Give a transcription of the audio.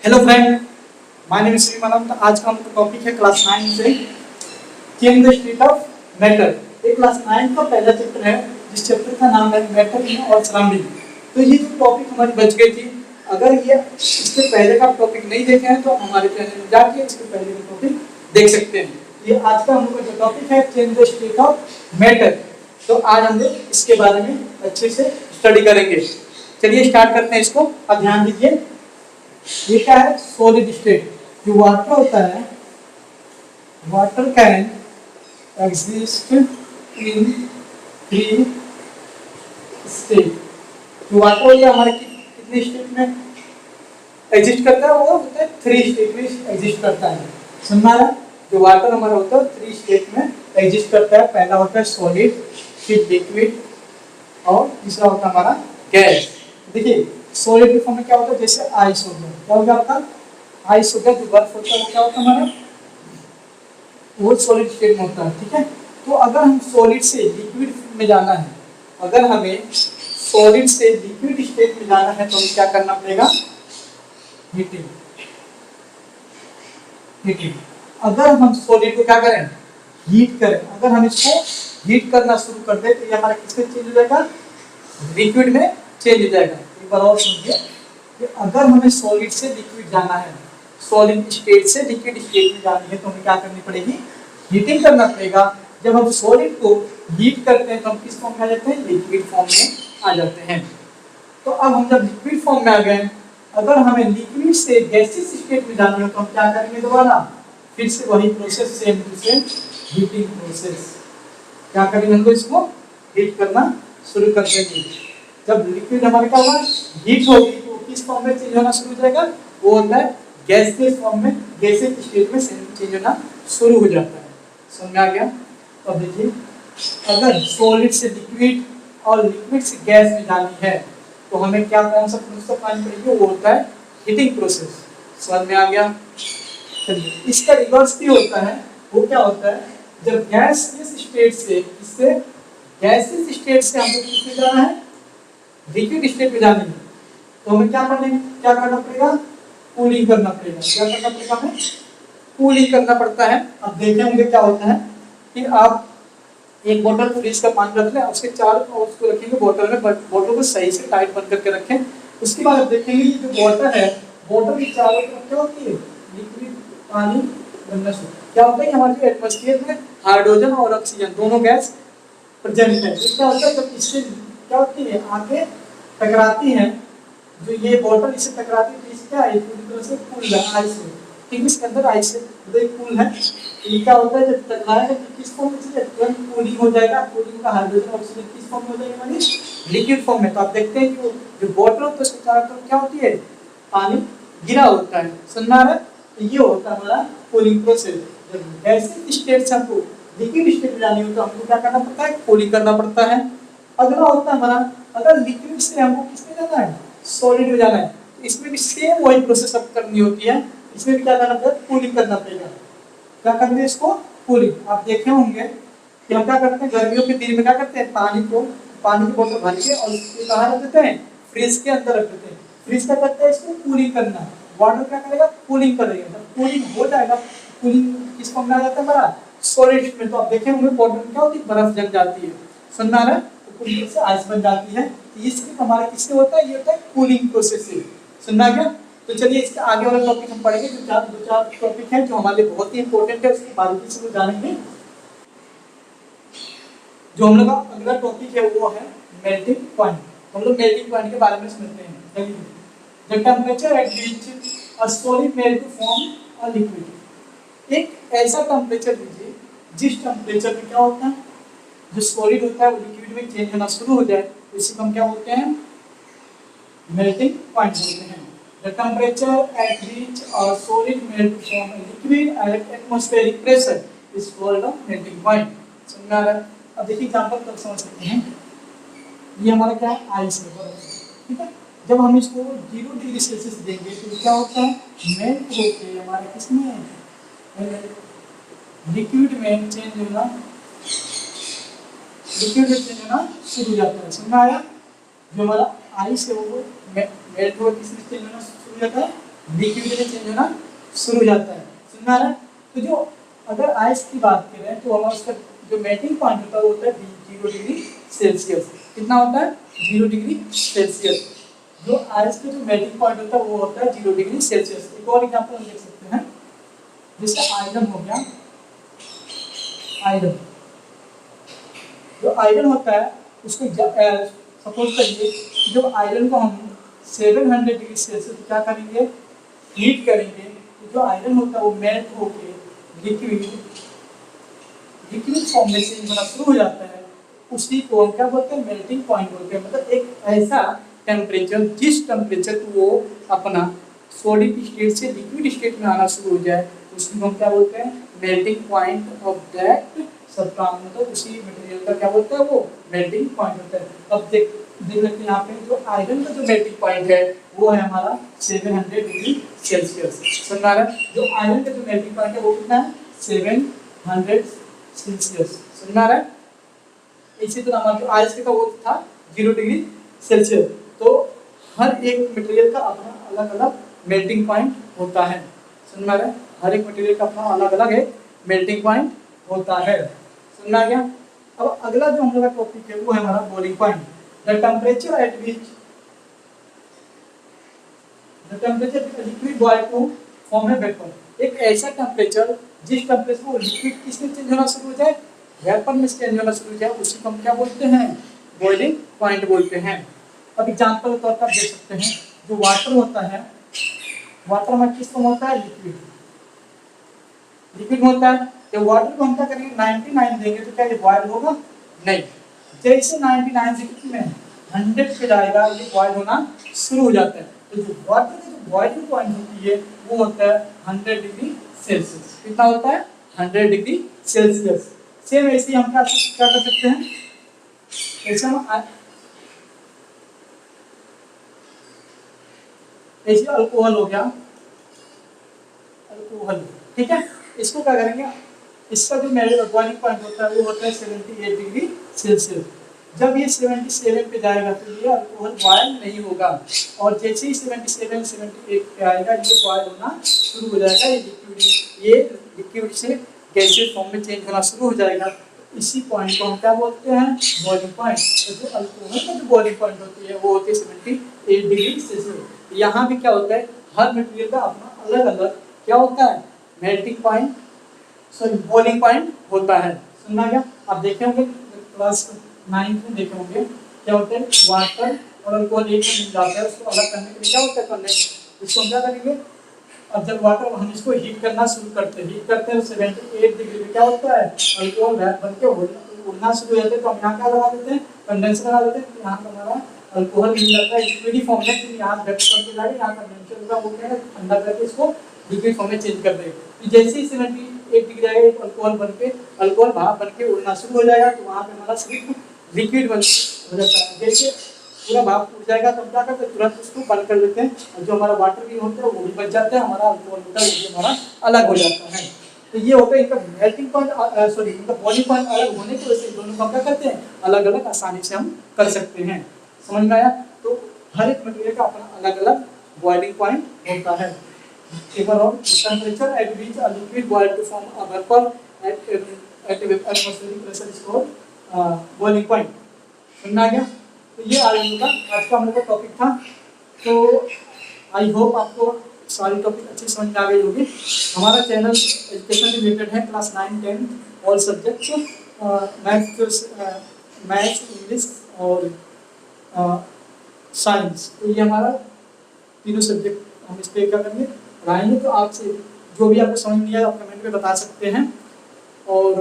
Hello friend, my name is Shrimanand. आज का हमारा टॉपिक है क्लास 9 से change the state of matter. ये क्लास 9 का पहला चैप्टर है, जिस चैप्टर का नाम है मैटर इन और सराउंडिंग। तो ये जो टॉपिक हमारी बच गई थी, अगर ये इससे पहले का टॉपिक नहीं देखे हैं तो हमारे चैनल में जाके इसके पहले का टॉपिक देख सकते हैं। ये आज का हम लोग का जो टॉपिक है change the state of matter. तो आज हम लोग इसके बारे में अच्छे से स्टडी करेंगे। चलिए स्टार्ट करते हैं इसको। अब ध्यान दीजिए, ये क्या है? Solid state. जो वाटर होता है, water can exist in three state. जो वाटर होता है हमारे कितने स्टेट में एग्जिस्ट करता है? वो होता है थ्री स्टेट में एग्जिस्ट करता है। समझ रहा? जो वाटर हमारा होता है थ्री स्टेट में एग्जिस्ट करता है। पहला होता है सॉलिड, फिर लिक्विड और तीसरा होता है हमारा गैस। देखिए सॉलिड के फॉर्म में क्या होता है? जैसे आइस हो गया, क्या हो गया आपका? आइस हो गया। जो बर्फ होता है वो क्या होता है हमारा? वो सॉलिड स्टेट में होता है। ठीक है। तो अगर हम सॉलिड से लिक्विड में जाना है, अगर हमें सॉलिड से लिक्विड स्टेट में जाना है तो हमें क्या करना पड़ेगा? हीटिंग। हीटिंग। अगर हम सॉलिड को क्या करें? हीट करें। अगर हम इसको हीट करना शुरू कर दें तो ये हमारा किसमें चेंज हो जाएगा? लिक्विड में चेंज हो जाएगा। एक बार और समझिए कि अगर हमें सॉलिड से लिक्विड जाना है, सॉलिड स्टेट से लिक्विड स्टेट में जानी है तो हमें क्या करनी पड़ेगी? हीटिंग करना पड़ेगा। जब हम सॉलिड को हीट करते हैं तो हम किस फॉर्म में आ जाते हैं? लिक्विड फॉर्म में आ जाते हैं। तो अब हम जब लिक्विड फॉर्म में आ गए, अगर हमें लिक्विड से गैसियस स्टेट में जानी हो तो हम क्या करेंगे? दोबारा फिर से वही process, same to same heating process. क्या करेंगे? हम लोग इसको हीट करना शुरू कर देंगे। जब लिक्विड हमारे क्या होगा? हीट होगी तो किस फॉर्म में चेंज होना शुरू हो जाएगा? वो होता है गैसियस फॉर्म में, गैसियस स्टेट में चेंज होना शुरू हो जाता है। समझ में आ गया? तो अब देखिए, अगर सॉलिड से लिक्विड और लिक्विड से गैस में जानी है तो हमें क्या, कौन सा प्रोसेस अपनानी पड़ेगी? वो होता है हीटिंग प्रोसेस। समझ में आ गया? चलिए, इसका रिवर्स भी होता है। वो क्या होता है? जब गैसियस स्टेट से, इससे गैसियस स्टेट से हमको किसमें जाना है? लिक्विड स्टेट में जाने में, तो हमें क्या करना पड़ेगा? कूलिंग करना पड़ेगा। क्या करना पड़ेगा? हमें कूलिंग करना पड़ता है। अब देखेंगे क्या होता है कि आप एक बोतल फ्रिज का पानी रख लें, उसके चारों ओर उसको रखेंगे बोतल में, बोतल को सही से टाइट बंद करके रखें। उसके बाद आप देखेंगे ये जो बोतल है, बोतल के चारों तरफ क्या होती है? लिक्विड पानी बनना शुरू। क्या होता है? हमारे एटमॉस्फेयर में हाइड्रोजन और ऑक्सीजन दोनों गैस प्रेजेंट है। तो क्या होता है? जब इससे क्या होती है, आगे टकराती हैं, जो ये बॉटल इससे टकराती है, इस क्या है? पूरी तरह से कूल है आइस से। ठीक है, इसके अंदर आइस से कूल है। ये क्या होता है? जब टकराएगा तो किस फॉर्म में चले? तुरंत कूलिंग हो जाएगा। कूलिंग का हाइड्रोजन ऑक्सीजन किस फॉर्म में हो जाएगा? मानी लिक्विड फॉर्म में। तो आप देखते हैं कि जो बॉटल होता है उसके चारों तरफ क्या होती है? पानी गिरा होता है। समझ में आ रहा है? तो ये होता है हमारा कूलिंग प्रोसेस। जब गैसियस स्टेट से हमको लिक्विड स्टेट में जानी हो तो हमको क्या करना पड़ता है? कूलिंग करना पड़ता है। अगला होता है हमारा, अगर लिक्विड से हमको किसमें जाना है? सॉलिड में जाना है, तो इसमें भी सेम वही प्रोसेस अब करनी होती है। इसमें भी क्या करना पड़ेगा? कूलिंग करना पड़ेगा। क्या करते हैं इसको? कूलिंग। आप देखे होंगे कि हम क्या करते हैं गर्मियों के दिन में? क्या करते हैं? पानी की बोतल भर के और उसको कहाँ रख देते हैं? फ्रिज के अंदर रख देते हैं। फ्रिज क्या करता है? इसको कूलिंग करना। वाटर क्या करेगा? कूलिंग करेगा। जब कूलिंग हो जाएगा, कूलिंग किस फॉर्म में आ जाता है हमारा? सॉलिड में। तो आप देखे होंगे बॉटल में क्या होती है? बर्फ जम जाती है। समझ में आ रहा है? तो पूरी तरह से आइस बन जाती है। तो ये सिर्फ हमारा किससे होता है? ये होता है कूलिंग प्रोसेस से। समझ में आ गया? तो चलिए इसके आगे वाला टॉपिक हम पढ़ेंगे। जो दो चार टॉपिक है जो हमारे लिए बहुत ही इंपॉर्टेंट है, उसकी बारीकी से जानेंगे। जो हम लोग का अगला टॉपिक है वो है मेल्टिंग पॉइंट। हम लोग मेल्टिंग पॉइंट के बारे में समझते हैं। The temperature at which a solid melt to form a liquid. एक ऐसा टेम्परेचर दीजिए जिस टेम्परेचर में क्या होता है? जो सॉलिड होता है वो लिक्विड में चेंज होना शुरू हो जाए, तो इसे हम क्या बोलते हैं? मेल्टिंग पॉइंट बोलते हैं। The temperature at which a solid melt to form a liquid at atmospheric pressure is called a melting point. समझ में आ रहा है? अब देखिए एग्जांपल तक समझ सकते हैं। ये हमारा क्या है? आइस है, बर्फ। ठीक है। जब हम इसको 0 डिग्री सेल्सियस देंगे तो क्या होता है? मेल्ट होके हमारा किसमें? लिक्विड में चेंज होना, लिक्विड में चेंज होना शुरू हो जाता है। समझ में आया? जो हमारा आइस है वो मेल्ट होकर किसमें चेंज होना शुरू हो जाता है? लिक्विड में चेंज होना शुरू हो जाता है। समझ में आ रहा है? तो जो अगर आइस की बात करें तो हमारा उसका जो मेल्टिंग पॉइंट होता है वो होता है 0 डिग्री सेल्सियस। कितना होता है? 0 डिग्री सेल्सियस। जो आइस का जो मेल्टिंग पॉइंट होता है वो होता है 0 डिग्री सेल्सियस। एक और एग्जांपल हम देख सकते हैं, जैसे आयरन हो गया। आयरन, जो आयरन होता है उसको सपोज करिए जब आयरन को हम 700 डिग्री सेल्सियस क्या करेंगे, हीट करेंगे, तो जो आयरन होता है वो मेल्ट होके लिक्विड लिक्विड फॉर्म में चेंज होना शुरू हो जाता है। उसी को हम क्या बोलते हैं? मेल्टिंग पॉइंट बोलते हैं। मतलब एक ऐसा टेम्परेचर जिस टेम्परेचर को वो अपना सॉलिड स्टेट से लिक्विड स्टेट में आना शुरू हो जाए उसको हम क्या बोलते हैं? Melting point of that substance. मतलब उसी मटेरियल का क्या बोलते हैं? वो मेल्टिंग पॉइंट होता है। अब देख लेते हैं यहाँ पे जो आयरन का जो मेल्टिंग पॉइंट है वो है हमारा 700 डिग्री सेल्सियस। समझ आ रहा है? जो आयरन का जो मेल्टिंग पॉइंट है वो कितना है? 700 सेल्सियस। समझ आ रहा है? इसी तरह हमारा जो आइस का वो था 0 डिग्री सेल्सियस। तो हर एक मटेरियल का अपना अलग अलग मेल्टिंग पॉइंट होता है। समझ में आ रहा है? हर एक मटेरियल का अपना अलग अलग एक मेल्टिंग पॉइंट होता है। समझ में आ गया? अब अगला जो हम लोग का टॉपिक है वो है हमारा boiling point. The temperature at which the temperature liquid boil to form a vapour. एक ऐसा टेम्परेचर जिस टेम्परेचर को लिक्विड किसमें चेंज होना शुरू हो जाए? वेपर में चेंज होना शुरू हो जाए, उसी को हम क्या बोलते हैं? बॉइलिंग पॉइंट बोलते हैं। अब एग्जांपल के तौर पर आप देख सकते हैं जो वाटर होता है, वाटर में किस फॉर्म होता है? लिक्विड। लिक्विड होता है। तो वाटर को हम क्या करेंगे? 99 देंगे तो क्या ये बॉयल होगा? नहीं। जैसे 99 से कितने 100 पे जाएगा ये बॉयल होना शुरू हो जाता है। तो जो वाटर की जो बॉइलिंग पॉइंट होती है वो होता है 100 डिग्री सेल्सियस। कितना होता है? 100 डिग्री सेल्सियस। सेम ऐसे ही हम क्या कर सकते हैं? ऐसे हम ऐसे अल्कोहल हो गया, अल्कोहल, ठीक है। इसको क्या करेंगे? इसका जो बॉइलिंग पॉइंट होता है वो होता है 78 डिग्री सेल्सियस। जब ये 77 पे जाएगा तो ये अल्कोहल बॉयल नहीं होगा, और जैसे ही 78 पे आएगा ये बॉयल होना शुरू हो जाएगा। ये लिक्विड से गैसियस फॉर्म में चेंज होना शुरू हो जाएगा। इसी पॉइंट को हम क्या बोलते हैं? Boiling point. तो जो अल्कोहल का जो बॉइलिंग पॉइंट होती है वो होती है 78 डिग्री सेल्सियस। यहाँ भी क्या होता है? हर मटेरियल का अपना अलग अलग क्या होता है? Melting point, sorry boiling point होता है। सुनना क्या? आप देखे होंगे क्लास 9 में देखे होंगे क्या होता है? वाटर और अल्कोहल एक में मिल जाता है, उसको अलग करने के लिए क्या होता है? कंडेंस। इसको हम क्या करेंगे? अब जब वाटर हम इसको हीट करना शुरू करते हैं, हीट करते हैं 78 डिग्री पे क्या होता है? अल्कोहल बन के उड़ना शुरू हो जाते हैं। तो हम यहाँ क्या लगा देते हैं? कंडेंसर लगा देते हैं। तो यहाँ पर हमारा अल्कोहल मिल जाता है लिक्विड फॉर्म में। फिर यहाँ वेपर करके जाएगा, यहाँ कंडेंसर होगा, वो क्या है ठंडा करके इसको लिक्विड फॉर्म में चेंज कर देगा। तो जैसे ही 78 डिग्री आएगा अल्कोहल बन के, अल्कोहल भाप बन के उड़ना शुरू हो जाएगा। तो वहाँ पे हमारा सिर्फ लिक्विड बन हो जाता है। जैसे पूरा भाप उड़ जाएगा तब क्या करते हैं? तुरंत उसको बंद कर देते हैं, और जो हमारा वाटर भी होता है वो भी बच जाता है, हमारा अल्कोहल होता है वो भी हमारा अलग हो जाता है। तो ये होता है इनका मेल्टिंग पॉइंट, सॉरी इनका बॉइलिंग पॉइंट अलग होने की वजह से दोनों को क्या करते हैं? अलग अलग आसानी से हम कर सकते हैं। समझ में आया? तो हर एक मटेरियल का अपना अलग अलग बॉइलिंग पॉइंट होता है। एक बार और, temperature at which a liquid boil to form a vapour at atmospheric pressure is called boiling point. समझ आ गया? तो ये आज का हम लोग का टॉपिक था। तो आई होप आपको सारी टॉपिक अच्छी समझ में आ गई होगी। हमारा चैनल एजुकेशन रिलेटेड है, class 9, 10 all subjects, maths, English और साइंस। तो ये हमारा तीनों सब्जेक्ट हम इस पर क्या करेंगे? पढ़ाएंगे। तो आपसे जो भी आपको समझ नहीं आया आप कमेंट में बता सकते हैं। और